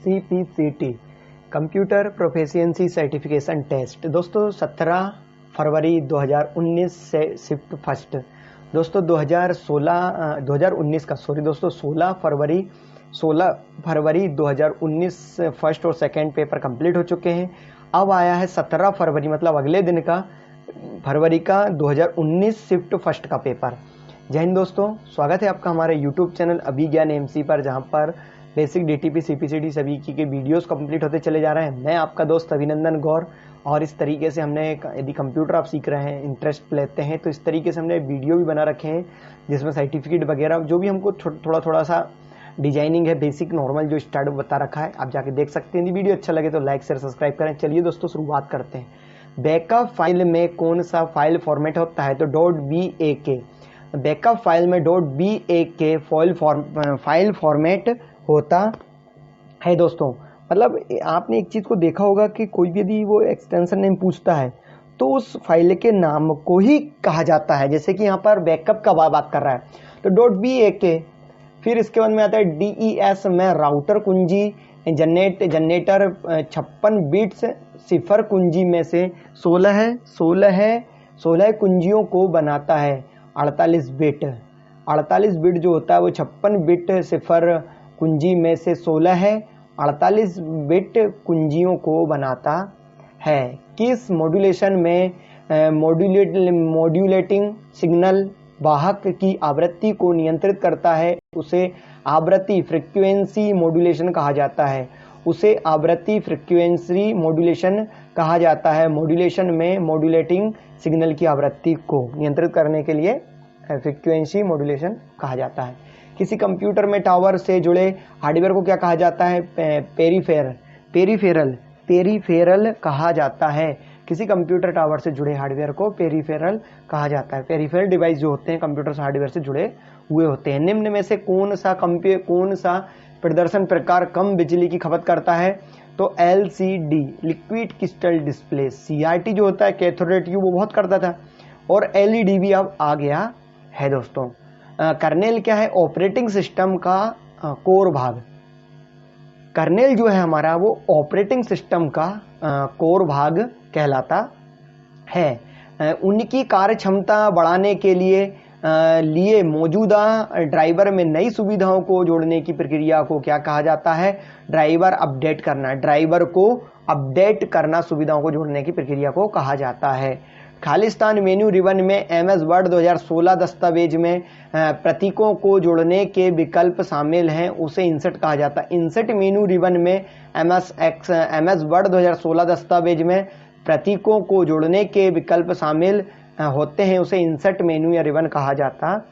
CPCT computer proficiency certification test. दोस्तों 17 फरवरी 2019 से shift first. दोस्तों 2019 का 16 फरवरी 2019 फर्स्ट और सेकंड पेपर कंप्लीट हो चुके हैं। अब आया है 17 फरवरी मतलब अगले दिन का फरवरी का 2019 शिफ्ट फर्स्ट का पेपर। जय हिंद दोस्तों, स्वागत है आपका हमारे यूट्यूब चैनल अभिज्ञान एमसी पर, जहां पर बेसिक डीटीपी सीपीसीटी सभी के वीडियोस कंप्लीट होते चले जा रहे हैं। मैं आपका दोस्त अभिनंदन गौर, और इस तरीके से हमने यदि कंप्यूटर आप सीख रहे हैं, इंटरेस्ट लेते हैं, तो इस तरीके से हमने वीडियो भी बना रखे हैं जिसमें सर्टिफिकेट वगैरह जो भी हमको थोड़ा सा डिजाइनिंग है, बेसिक नॉर्मल जो स्टार्ट बता रखा है, आप जाके देख सकते हैं। यदि वीडियो अच्छा लगे तो लाइक शेयर सब्सक्राइब करें। चलिए दोस्तों शुरुआत करते हैं। बैकअप फाइल में कौन सा फाइल फॉर्मेट होता है? तो .BAK। बैकअप फाइल में .BAK फाइल फॉर्मेट होता है दोस्तों। मतलब आपने एक चीज को देखा होगा कि कोई भी यदि वो एक्सटेंशन नेम पूछता है तो उस फाइल के नाम को ही कहा जाता है। जैसे कि यहाँ पर बैकअप का बात कर रहा है तो .BAK, फिर इसके बाद में आता है DES में राउटर कुंजी जनरेटर 56 बिट्स सिफर कुंजी में से 16 कुंजियों को बनाता है। 48 बिट जो होता है वो 56 बिट सिफर कुंजी में से 48 बिट कुंजियों को बनाता है। किस मॉड्यूलेशन में मॉड्यूलेटिंग सिग्नल वाहक की आवृत्ति को नियंत्रित करता है? उसे आवृत्ति फ्रीक्वेंसी मॉड्यूलेशन कहा जाता है। मॉड्यूलेशन में मॉड्यूलेटिंग सिग्नल की आवृत्ति को नियंत्रित करने के लिए फ्रीक्वेंसी मॉड्यूलेशन कहा जाता है। किसी कंप्यूटर में टावर से जुड़े हार्डवेयर को क्या कहा जाता है? पेरिफेरल कहा जाता है। किसी कंप्यूटर टावर से जुड़े हार्डवेयर को पेरिफेरल कहा जाता है। पेरिफेरल डिवाइस जो होते हैं कंप्यूटर हार्डवेयर से जुड़े हुए होते हैं। निम्न में से कौन सा प्रदर्शन प्रकार कम बिजली की खपत करता है? तो LCD liquid crystal display. CRT जो होता है कैथोड ट्यूब वो बहुत करता था, और LED भी अब आ गया है दोस्तों। कर्नेल क्या है? ऑपरेटिंग सिस्टम का कोर भाग। कर्नेल जो है हमारा वो ऑपरेटिंग सिस्टम का कोर भाग कहलाता है। उनकी कार्य क्षमता बढ़ाने के लिए मौजूदा ड्राइवर में नई सुविधाओं को जोड़ने की प्रक्रिया को क्या कहा जाता है? ड्राइवर अपडेट करना सुविधाओं को जोड़ने की प्रक्रिया को कहा जाता है। खालिस्तान मेन्यू रिबन में MS वर्ड 2016 दस्तावेज में प्रतीकों को जोड़ने के विकल्प शामिल हैं, उसे इंसर्ट कहा जाता है। इंसर्ट मेन्यू रिबन में MS वर्ड 2016 दस्तावेज में प्रतीकों को जोड़ने के विकल्प शामिल होते हैं, उसे इंसर्ट मेन्यू या रिबन कहा जाता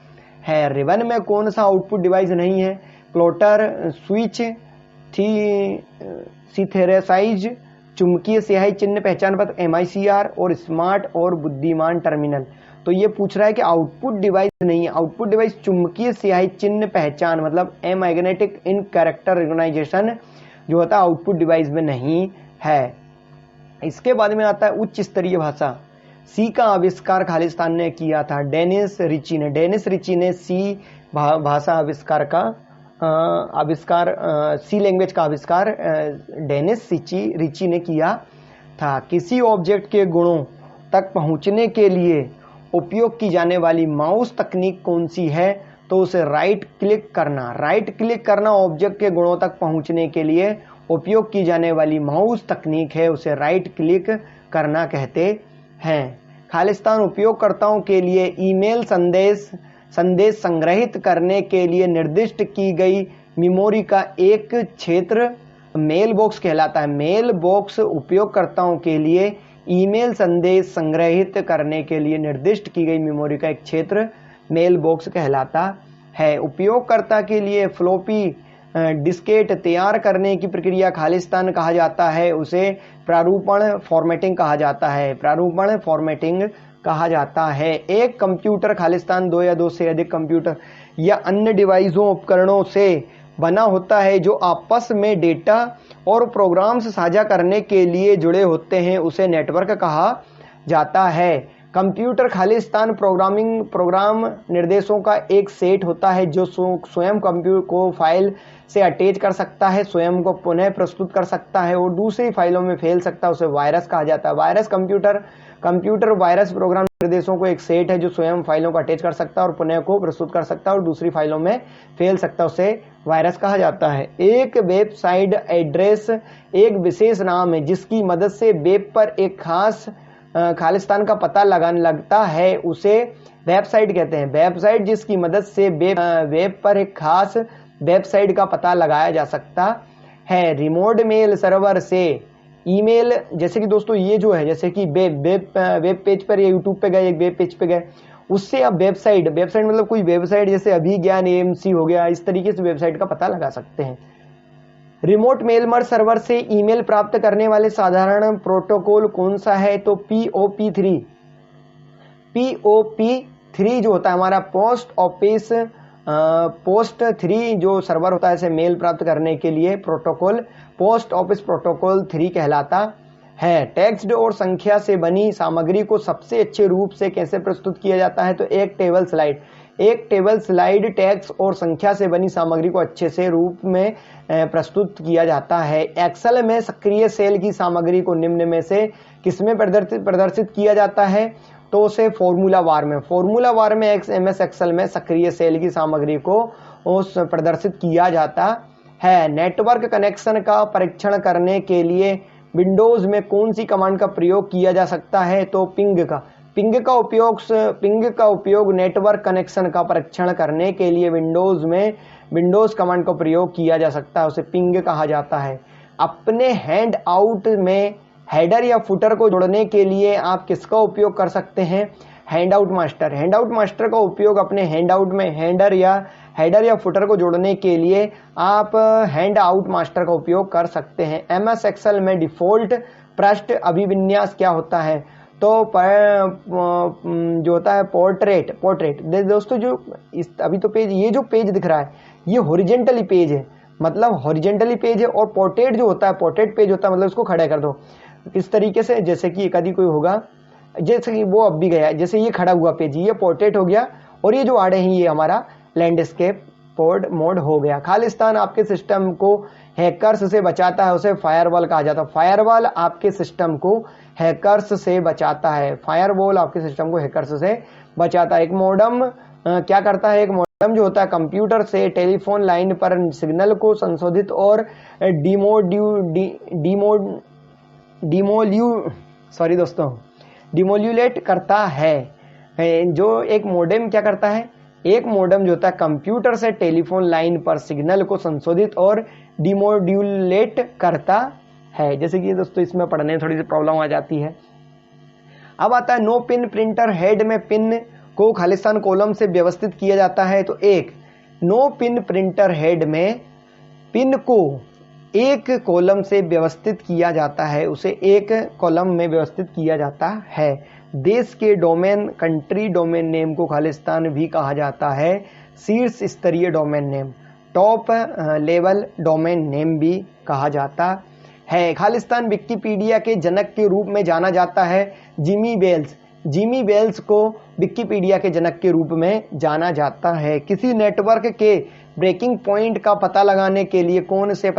है। रिबन में कौन सा आउटपुट डिवाइस नहीं है? प्लॉटर, स्विच, सिंथेसाइज, चुंबकीय स्याही चिन्ह पहचान पत्र MICR, और स्मार्ट और बुद्धिमान टर्मिनल। तो ये पूछ रहा है कि आउटपुट डिवाइस नहीं है। आउटपुट डिवाइस चुंबकीय स्याही चिन्ह पहचान मतलब मैग्नेटिक इन कैरेक्टर रिकॉग्निशन जो होता है आउटपुट डिवाइस में नहीं है। इसके बाद में आता है उच्च स्तरीय भाषा। C का आविष्कार खालिस्तान ने किया था। डेनिस रिची ने C भाषा C लैंग्वेज का आविष्कार डेनिस रिची ने किया था। किसी ऑब्जेक्ट के गुणों तक पहुंचने के लिए उपयोग की जाने वाली माउस तकनीक कौन सी है? तो उसे राइट क्लिक करना ऑब्जेक्ट के गुणों तक पहुंचने के लिए उपयोग की जाने वाली माउस तकनीक है, उसे राइट क्लिक करना कहते हैं। खालिस्तान उपयोगकर्ताओं के लिए ईमेल संदेश संग्रहित करने के लिए निर्दिष्ट की गई मेमोरी का एक क्षेत्र मेल बॉक्स कहलाता है। मेल बॉक्स उपयोगकर्ताओं के लिए ईमेल संदेश संग्रहित करने के लिए निर्दिष्ट की गई मेमोरी का एक क्षेत्र मेल बॉक्स कहलाता है। उपयोगकर्ता के लिए फ्लॉपी डिस्केट तैयार करने की प्रक्रिया खालिस्तान कहा जाता है, उसे प्रारूपण फॉर्मेटिंग कहा जाता है। एक कंप्यूटर खालिस्तान 2 या 2 से अधिक कंप्यूटर या अन्य डिवाइसों उपकरणों से बना होता है जो आपस में डेटा और प्रोग्राम्स साझा करने के लिए जुड़े होते हैं, उसे नेटवर्क कहा जाता है। कंप्यूटर खालिस्तान प्रोग्राम निर्देशों का एक सेट होता है जो स्वयं कंप्यूटर को फाइल से अटैच कर सकता है, स्वयं को पुनः प्रस्तुत कर सकता है और दूसरी फाइलों में फैल सकता है, उसे वायरस कहा जाता है। वायरस कंप्यूटर वायरस प्रोग्राम निर्देशों को एक सेट है जो स्वयं फाइलों को अटैच कर सकता है और पुनः को प्रस्तुत कर सकता है और दूसरी फाइलों में फैल सकता है, उसे वायरस कहा जाता है। एक वेबसाइट एड्रेस एक विशेष नाम है जिसकी मदद से वेब पर एक खास खालिस्तान का पता लगाने लगता है, उसे वेबसाइट कहते हैं। वेबसाइट जिसकी मदद से वेब पर एक खास वेबसाइट का पता लगाया जा सकता है। रिमोट मेल सर्वर से ईमेल, जैसे कि दोस्तों ये जो है, जैसे कि वेब पेज पर या यूट्यूब पे गए, एक वेब पेज पे गए, उससे आप वेबसाइट मतलब कोई वेबसाइट जैसे अभिज्ञान AMC हो गया, इस तरीके से वेबसाइट का पता लगा सकते हैं। रिमोट मेल सर्वर से ईमेल प्राप्त करने वाले साधारण प्रोटोकॉल कौन सा है? तो POP3 जो होता है हमारा पोस्ट 3 जो सर्वर होता है इसे मेल प्राप्त करने के लिए प्रोटोकॉल पोस्ट ऑफिस प्रोटोकॉल 3 कहलाता है। टेक्स्ट और संख्या से बनी सामग्री को सबसे अच्छे रूप से कैसे प्रस्तुत किया जाता है? तो एक टेबल स्लाइड टेक्स्ट और संख्या से बनी सामग्री को अच्छे से रूप में प्रस्तुत किया जाता है। एक्सेल में सक्रिय सेल की सामग्री को निम्न में से किसमें प्रदर्शित किया जाता है? तो उसे फॉर्मूला बार में MS एक्सेल में सक्रिय सेल की सामग्री को उस प्रदर्शित किया जाता है। नेटवर्क कनेक्शन का परीक्षण करने के लिए विंडोज में कौन सी कमांड का प्रयोग किया जा सकता है? तो पिंग का उपयोग नेटवर्क कनेक्शन का परीक्षण करने के लिए विंडोज कमांड का प्रयोग किया जा सकता है, उसे पिंग कहा जाता है। अपने हैंड आउट में हेडर या फुटर को जोड़ने के लिए आप किसका उपयोग कर सकते हैं? हैंड आउट मास्टर का उपयोग अपने हैंड आउट में हेडर या फुटर को जोड़ने के लिए आप हैंड आउट मास्टर का उपयोग कर सकते हैं। MS एक्सेल में डिफॉल्ट पृष्ठ अभिविन्यास क्या होता है? तो जो होता है पोर्ट्रेट दोस्तों, जो अभी तो ये जो पेज दिख रहा है ये हॉरिजेंटली पेज है, मतलब हॉरिजेंटली पेज है, और पोर्ट्रेट जो होता है पोर्ट्रेट पेज होता है मतलब इसको खड़ा कर दो इस तरीके से, जैसे कि एक आदि कोई होगा, जैसे कि वो अब भी गया, जैसे ये खड़ा हुआ पेज ये पोर्ट्रेट हो गया और ये जो आड़े हैं ये हमारा लैंडस्केप मोड हो गया। खालिस्तान आपके सिस्टम को हैकर्स से बचाता है, उसे फायरवॉल कहा जाता है। फायरवॉल आपके सिस्टम को हैकर्स से बचाता है, फायरवॉल आपके सिस्टम को हैकर्स से बचाता है। एक मॉडम क्या करता है? एक मॉडम जो होता है कंप्यूटर से टेलीफोन लाइन पर सिग्नल को संशोधित और डिमोल्यूलेट करता है। जो एक मॉडेम क्या करता है? एक मॉडेम जो होता है कंप्यूटर से टेलीफोन लाइन पर सिग्नल को संशोधित और डिमोड्यूलेट करता है। जैसे कि दोस्तों इसमें पढ़ने में थोड़ी सी प्रॉब्लम आ जाती है। अब आता है नो पिन प्रिंटर हेड में पिन को खालिस्तान कॉलम से व्यवस्थित किया जाता है। तो एक नो पिन प्रिंटर हेड में पिन को एक कॉलम से व्यवस्थित किया जाता है, उसे एक कॉलम में व्यवस्थित किया जाता है। देश के डोमेन कंट्री डोमेन नेम को खालिस्तान भी कहा जाता है, शीर्ष स्तरीय domain name top level domain name भी कहा जाता है। खालिस्तान विकिपीडिया के जनक के रूप में जाना जाता है। जिमी वेल्स को विकिपीडिया के जनक के रूप में जाना जाता है। किसी नेटवर्क के ब्रेकिंग पॉइंट का पता लगाने के लिए कौन से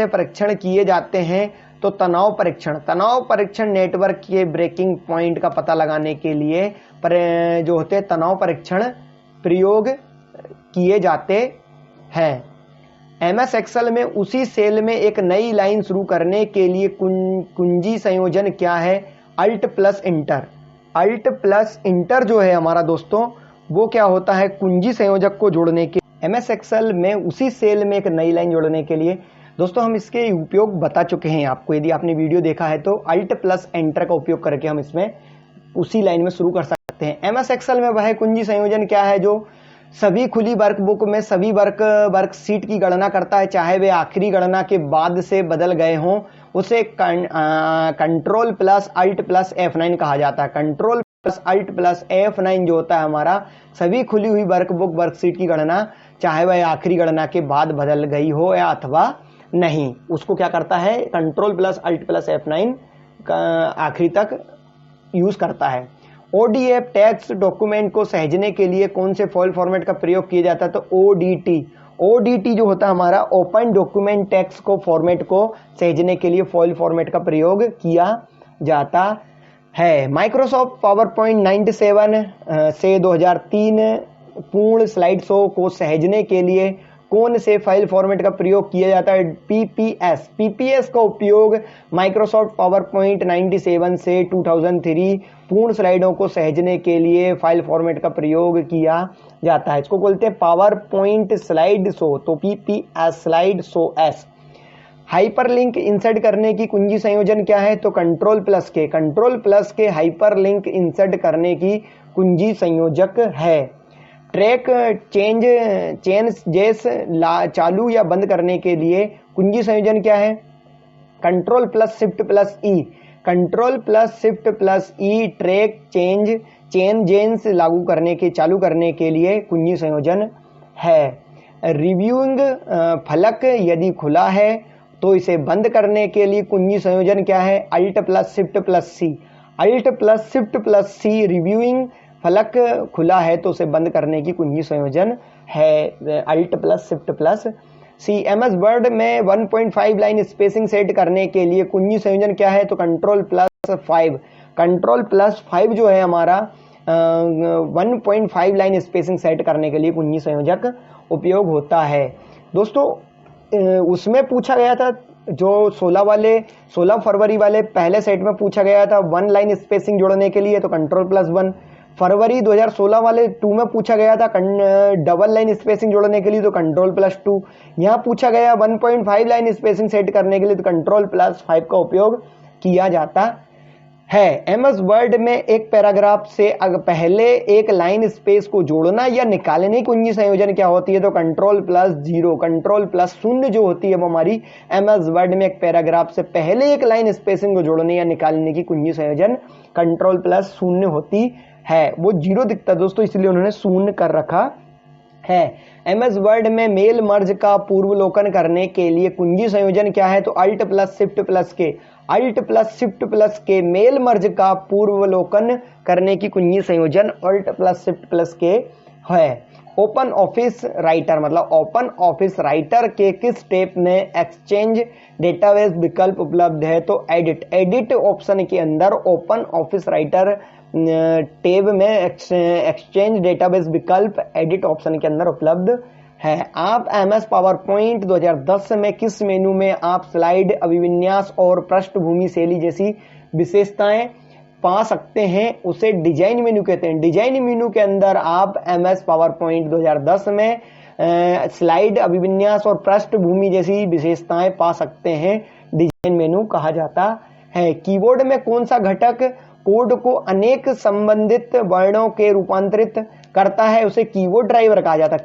परीक्षण किए जाते हैं? तो तनाव परीक्षण नेटवर्क के ब्रेकिंग पॉइंट का पता लगाने के लिए जो होते हैं तनाव परीक्षण प्रयोग किए जाते हैं। MS एक्सेल में उसी सेल में एक नई लाइन शुरू करने के लिए कुंजी संयोजन क्या है? अल्ट प्लस इंटर जो है हमारा दोस्तों वो क्या होता है? कुंजी संयोजक को जोड़ने के MS एक्सेल में उसी सेल में एक नई लाइन जोड़ने के लिए दोस्तों हम इसके उपयोग बता चुके हैं आपको, यदि आपने वीडियो देखा है तो अल्ट प्लस एंटर का उपयोग करके हम इसमें उसी लाइन में शुरू कर सकते हैं। MS एक्सेल में वह कुंजी संयोजन क्या है जो सभी खुली वर्कबुक में सभी वर्कशीट की गणना करता है, चाहे वे आखिरी गणना के बाद से बदल गए हों, उसे control plus alt plus F9 कहा जाता है। Control plus alt plus F9 जो होता है हमारा सभी खुली हुई वर्कबुक वर्कशीट की गणना, चाहे वह आखिरी गणना के बाद बदल गई हो या अथवा नहीं, उसको क्या करता है? Control plus alt plus F9 आखिरी तक यूज करता है। ओडीएफ टेक्स्ट डॉक्यूमेंट को सहेजने के लिए कौन से फाइल फॉर्मेट का प्रयोग किया जाता है? तो ओडीटी जो होता है हमारा ओपन डॉक्यूमेंट टेक्स्ट को फॉर्मेट को सहेजने के लिए फाइल फॉर्मेट का प्रयोग किया जाता है। माइक्रोसॉफ्ट पावर पॉइंट 97 से 2003 पूर्ण स्लाइड शो को सहेजने के लिए कौन से फाइल फॉर्मेट का प्रयोग किया जाता है? पीपीएस का उपयोग माइक्रोसॉफ्ट पावर पॉइंट 97 से 2003 पूर्ण स्लाइडों को सहेजने के लिए फाइल फॉर्मेट का प्रयोग किया जाता है। इसको बोलते हैं पावर पॉइंट स्लाइड शो, तो PPS slide show S. Hyperlink insert करने की कुंजी संयोजन क्या है? तो कंट्रोल प्लस के हाइपरलिंक इंसर्ट करने की कुंजी संयोजक है। ट्रैक चेंजेस चालू या बंद करने के लिए कुंजी संयोजन क्या है? कंट्रोल प्लस शिफ्ट प्लस ई ट्रैक चेंजेस लागू करने के चालू करने के लिए कुंजी संयोजन है। रिव्यूइंग फलक यदि खुला है तो इसे बंद करने के लिए कुंजी संयोजन क्या है? अल्ट प्लस शिफ्ट प्लस सी रिव्यूइंग फलक खुला है तो उसे बंद करने की कुंजी संयोजन है अल्ट प्लस शिफ्ट प्लस सी। एमएस वर्ड में 1.5 लाइन स्पेसिंग सेट करने के लिए कुंजी संयोजन क्या है? तो कंट्रोल प्लस 5 जो है हमारा 1.5 लाइन स्पेसिंग सेट करने के लिए कुंजी संयोजक उपयोग होता है। दोस्तों उसमें पूछा गया था जो 16 फरवरी वाले पहले सेट में पूछा गया था 1 लाइन स्पेसिंग जोड़ने के लिए, तो कंट्रोल प्लस 1। फरवरी 2016 वाले 2 में पूछा गया था डबल लाइन स्पेसिंग जोड़ने के लिए, तो कंट्रोल प्लस 2। यहाँ पूछा गया 1.5 लाइन स्पेसिंग सेट करने के लिए, तो कंट्रोल प्लस 5 का उपयोग किया जाता है। एमएस वर्ड में एक पैराग्राफ से पहले एक लाइन स्पेस को जोड़ना या निकालने की कुंजी संयोजन क्या होती है? तो कंट्रोल प्लस 0 जो होती है वो हमारी एमएस वर्ड में एक पैराग्राफ से पहले एक लाइन स्पेसिंग को जोड़ने या निकालने की कुंजी संयोजन कंट्रोल प्लस 0 होती है। वो 0 दिखता है दोस्तों, इसलिए उन्होंने 0 कर रखा है। एमएस वर्ड में मेल मर्ज का पूर्वलोकन करने के लिए कुंजी संयोजन क्या है? तो अल्ट प्लस शिफ्ट प्लस के मेल मर्ज का पूर्वलोकन करने की कुंजी संयोजन अल्ट प्लस शिफ्ट प्लस के है। ओपन ऑफिस राइटर के किस स्टेप में एक्सचेंज डेटाबेस विकल्प उपलब्ध है? तो एडिट ऑप्शन के अंदर ओपन ऑफिस राइटर टैब में एक्सचेंज डेटाबेस विकल्प एडिट ऑप्शन के अंदर उपलब्ध है। आप एमएस पावर पॉइंट 2010 में किस मेनू में आप स्लाइड अभिविन्यास और पृष्ठभूमि शैली जैसी विशेषताएं पा सकते हैं? उसे डिजाइन मेनू कहते हैं। डिजाइन मेनू के अंदर आप एमएस पावर पॉइंट 2010 में स्लाइड अभिविन्यास और पृष्ठभूमि जैसी विशेषताएं पा सकते हैं, डिजाइन मेनू कहा जाता है। कीबोर्ड में कौन सा घटक कोड को अनेक संबंधित वर्णों के रूपांतरित करता है? उसे कीबोर्ड ड्राइवर कहा जाता है।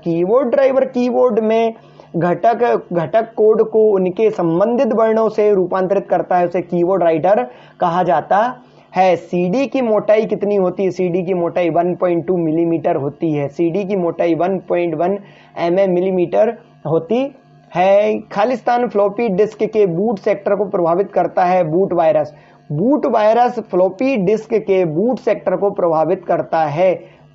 कीबोर्ड में घटक कोड को उनके संबंधित वर्णों से रूपांतरित करता है, उसे कीबोर्ड राइटर कहा जाता है। सीडी की मोटाई कितनी होती है? सीडी की मोटाई 1.2 मिलीमीटर होती है। सीडी की मोटाई 1.1 मिलीमीटर होती है। खालिस्तान फ्लॉपी डिस्क के बूट सेक्टर को प्रभावित करता है। बूट वायरस फ्लॉपी डिस्क के बूट सेक्टर को प्रभावित करता है।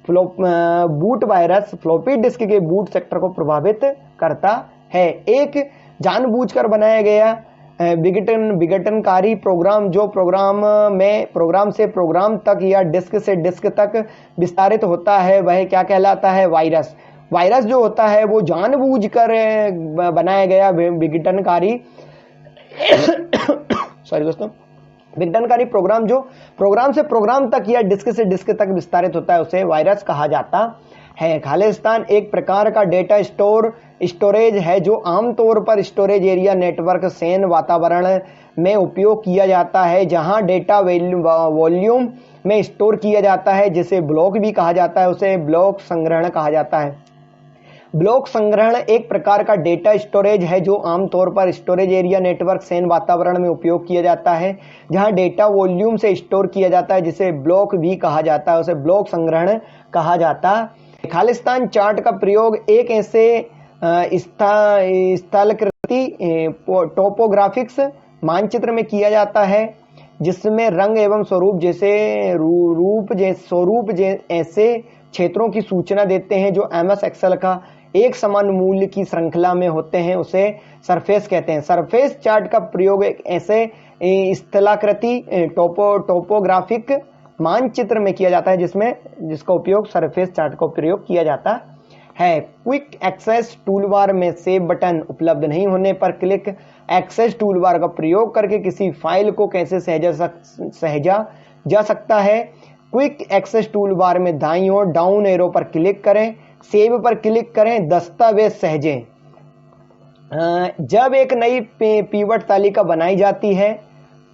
बूट वायरस फ्लॉपी डिस्क के बूट सेक्टर को प्रभावित करता है। एक जानबूझकर बनाया गया विघटनकारी प्रोग्राम जो प्रोग्राम से प्रोग्राम तक या डिस्क से डिस्क तक विस्तारित होता है वह क्या कहलाता है? वायरस जो होता है वो जानबूझकर बनाया गया विघटनकारी विघटनकारी प्रोग्राम जो प्रोग्राम से प्रोग्राम तक या डिस्क से डिस्क तक विस्तारित होता है उसे वायरस कहा जाता है। खालिस्तान एक प्रकार का डेटा स्टोरेज है जो आमतौर पर स्टोरेज एरिया नेटवर्क सेन वातावरण में उपयोग किया जाता है, जहां डेटा वॉल्यूम में स्टोर किया जाता है, जिसे ब्लॉक भी कहा जाता है, उसे ब्लॉक संग्रहण कहा जाता है। ब्लॉक संग्रहण एक प्रकार का डेटा स्टोरेज है जो आमतौर पर स्टोरेज एरिया नेटवर्क सेन वातावरण में उपयोग किया जाता है, जहां डेटा वॉल्यूम से स्टोर किया जाता है, जिसे ब्लॉक भी कहा जाता है, उसे ब्लॉक संग्रहण कहा जाता है। खालिस्तान चार्ट का प्रयोग एक ऐसे स्थलाकृति टोपोग्राफिक्स मानचित्र में किया जाता है जिसमें रंग एवं स्वरूप स्वरूप ऐसे क्षेत्रों की सूचना देते हैं जो MS एक्सेल का एक समान मूल्य की श्रृंखला में होते हैं, उसे सरफेस कहते हैं। सरफेस चार्ट का प्रयोग एक ऐसे स्थलाकृति टोपोग्राफिक मानचित्र में किया जाता है जिसका उपयोग सरफेस चार्ट का प्रयोग किया जाता है। क्विक एक्सेस टूलबार में सेव बटन उपलब्ध नहीं होने पर क्लिक एक्सेस टूलबार का प्रयोग करके किसी फाइल को कैसे सहेजा जा सकता है। क्विक एक्सेस टूलबार में दाईं ओर डाउन एरो पर क्लिक करें, सेव पर क्लिक करें, दस्तावेज सहेजें। जब एक नई पिवट तालिका बनाई जाती है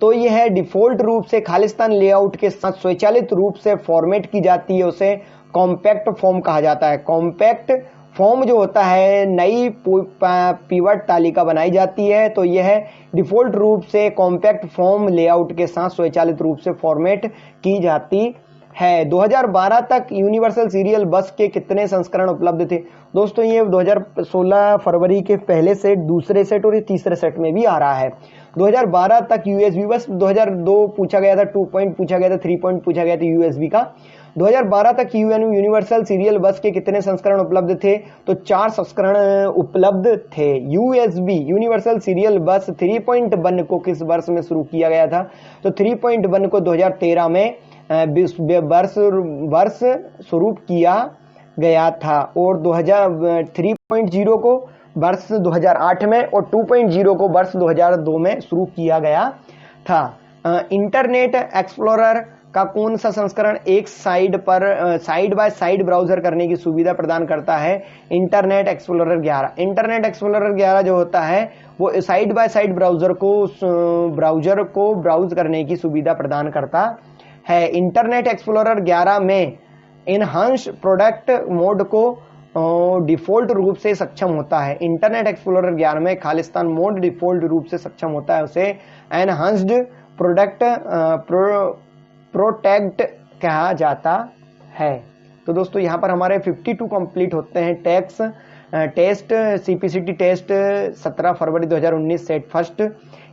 तो यह डिफॉल्ट रूप से खालिस्तान लेआउट के साथ स्वचालित रूप से फॉर्मेट की जाती है, उसे कॉम्पैक्ट फॉर्म कहा जाता है। कॉम्पैक्ट फॉर्म जो होता है, नई पिवट तालिका बनाई जाती है तो यह डिफॉल्ट रूप से कॉम्पैक्ट फॉर्म लेआउट के साथ स्वचालित रूप से फॉर्मेट की जाती है। 2012 तक यूनिवर्सल सीरियल बस के कितने संस्करण उपलब्ध थे? दोस्तों ये 2016 फरवरी के पहले सेट, दूसरे सेट और ये तीसरे सेट में भी आ रहा है। 2012 तक USB बस, 2002 पूछा गया था, 2 पॉइंट पूछा गया था, 3 पॉइंट पूछा गया था USB का। 2012 तक यूनिवर्सल सीरियल बस के कितने संस्करण उपलब्ध थे? तो 4 संस्करण उपलब्ध थे। USB यूनिवर्सल सीरियल बस 3.1 को किस वर्ष में शुरू किया गया था? तो 3.1 को 2013 में वर्ष शुरू किया गया था और 3.0 को वर्ष 2008 में और 2.0 को वर्ष 2002 में शुरू किया गया था। इंटरनेट एक्सप्लोरर का कौन सा संस्करण एक साइड बाय साइड ब्राउजर करने की सुविधा प्रदान करता है? Internet explorer 11। इंटरनेट एक्सप्लोरर 11 जो होता है वो साइड बाय साइड ब्राउजर को ब्राउज करने की सुविधा प्रदान करता है। इंटरनेट एक्सप्लोरर 11 में इनहांस प्रोडक्ट मोड को डिफॉल्ट रूप से सक्षम होता है। इंटरनेट एक्सप्लोरर 11 में खालिस्तान मोड डिफॉल्ट रूप से सक्षम होता है, उसे एनहांस्ड प्रोडक्ट प्रोटेक्ट कहा जाता है। तो दोस्तों यहाँ पर हमारे 52 कंप्लीट होते हैं टेस्ट CPCT टेस्ट 17 फरवरी 2019 सेट फर्स्ट।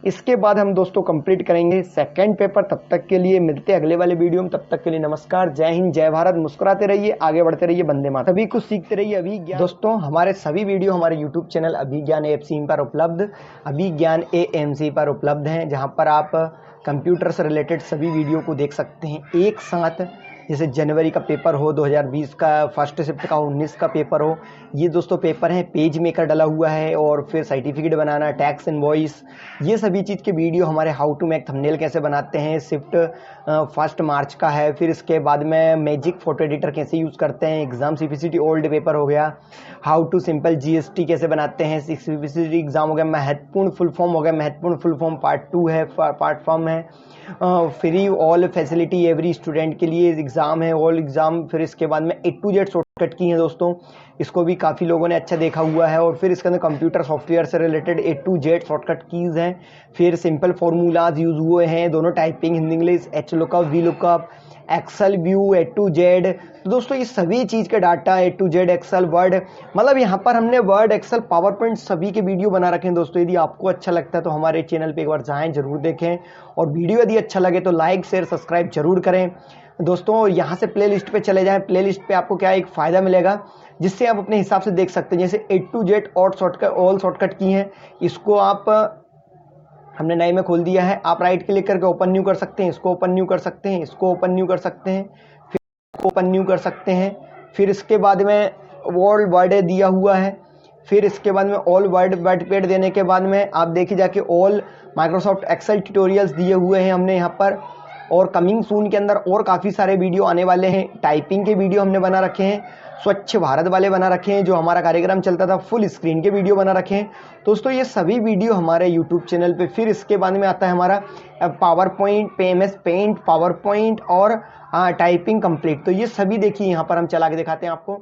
इसके बाद हम दोस्तों कंप्लीट करेंगे सेकंड पेपर। तब तक के लिए मिलते हैं अगले वाले वीडियो में। तब तक के लिए नमस्कार, जय हिंद, जय भारत। मुस्कुराते रहिए, आगे बढ़ते रहिए, वंदे मातरम। सभी कुछ सीखते रहिए अभिज्ञान। दोस्तों हमारे सभी वीडियो हमारे यूट्यूब चैनल अभिज्ञान AMC पर उपलब्ध, अभिज्ञान AMC पर उपलब्ध हैं, जहां पर आप कंप्यूटर से रिलेटेड सभी वीडियो को देख सकते हैं एक साथ। जैसे जनवरी का पेपर हो, 2020 का फर्स्ट शिफ्ट का 19 का पेपर हो, ये दोस्तों पेपर है। पेज मेकर डला हुआ है और फिर सर्टिफिकेट बनाना, टैक्स इनवॉइस, ये सभी चीज़ के वीडियो हमारे हाउ टू मेक थंबनेल कैसे बनाते हैं शिफ्ट 1 मार्च का है। फिर इसके बाद में मैजिक फोटो एडिटर कैसे यूज़ करते हैं, एग्जाम CPCT ओल्ड पेपर हो गया, हाउ टू सिंपल GST कैसे बनाते हैं, CPCT एग्जाम हो गया, महत्वपूर्ण फुल फॉर्म हो गया, महत्वपूर्ण फुल फॉर्म पार्ट 2 है, पार्ट फॉर्म है, free all facility every student के लिए एग्जाम है, ऑल एग्जाम। फिर इसके बाद में A to Z शॉर्टकट की है दोस्तों, इसको भी काफ़ी लोगों ने अच्छा देखा हुआ है। और फिर इसके अंदर कंप्यूटर सॉफ्टवेयर से related A to Z shortcut keys हैं। फिर सिंपल फार्मूलाज यूज़ हुए हैं, दोनों typing, Hindi English, H lookup, V lookup, Excel view, A to Z। तो दोस्तों ये सभी चीज़ के data A to Z, Excel, Word, मतलब यहाँ पर हमने वर्ड, एक्सेल, पावर पॉइंट सभी के वीडियो बना रखे हैं दोस्तों। यदि आपको अच्छा लगता है तो हमारे चैनल पे एक बार जाएं, जरूर देखें, और वीडियो यदि अच्छा लगे तो लाइक शेयर सब्सक्राइब जरूर करें दोस्तों। यहाँ से प्ले लिस्ट पे चले जाएं, प्ले लिस्ट पे आपको क्या एक फ़ायदा मिलेगा जिससे आप अपने हिसाब से देख सकते हैं। जैसे A to Z और शॉर्टकट, ऑल शॉर्टकट की हैं, इसको आप हमने नए में खोल दिया है, आप राइट क्लिक करके ओपन न्यू कर सकते हैं, इसको ओपन न्यू कर सकते हैं, इसको ओपन न्यू कर सकते हैं, फिर इसको ओपन न्यू कर सकते हैं। फिर इसके बाद में ऑल वर्ड दिया हुआ है, फिर इसके बाद में ऑल वर्ड पेड देने के बाद में आप देखिए जाके ऑल माइक्रोसॉफ्ट एक्सेल ट्यूटोरियल्स दिए हुए हैं हमने यहाँ पर। और कमिंग सून के अंदर और काफ़ी सारे वीडियो आने वाले हैं। टाइपिंग के वीडियो हमने बना रखे हैं, स्वच्छ भारत वाले बना रखे हैं, जो हमारा कार्यक्रम चलता था, फुल स्क्रीन के वीडियो बना रखे हैं दोस्तों। ये सभी वीडियो हमारे यूट्यूब चैनल पे। फिर इसके बाद में आता है हमारा PowerPoint, MS paint, PowerPoint और टाइपिंग कंप्लीट। तो ये सभी देखिए यहाँ पर हम चला के दिखाते हैं आपको।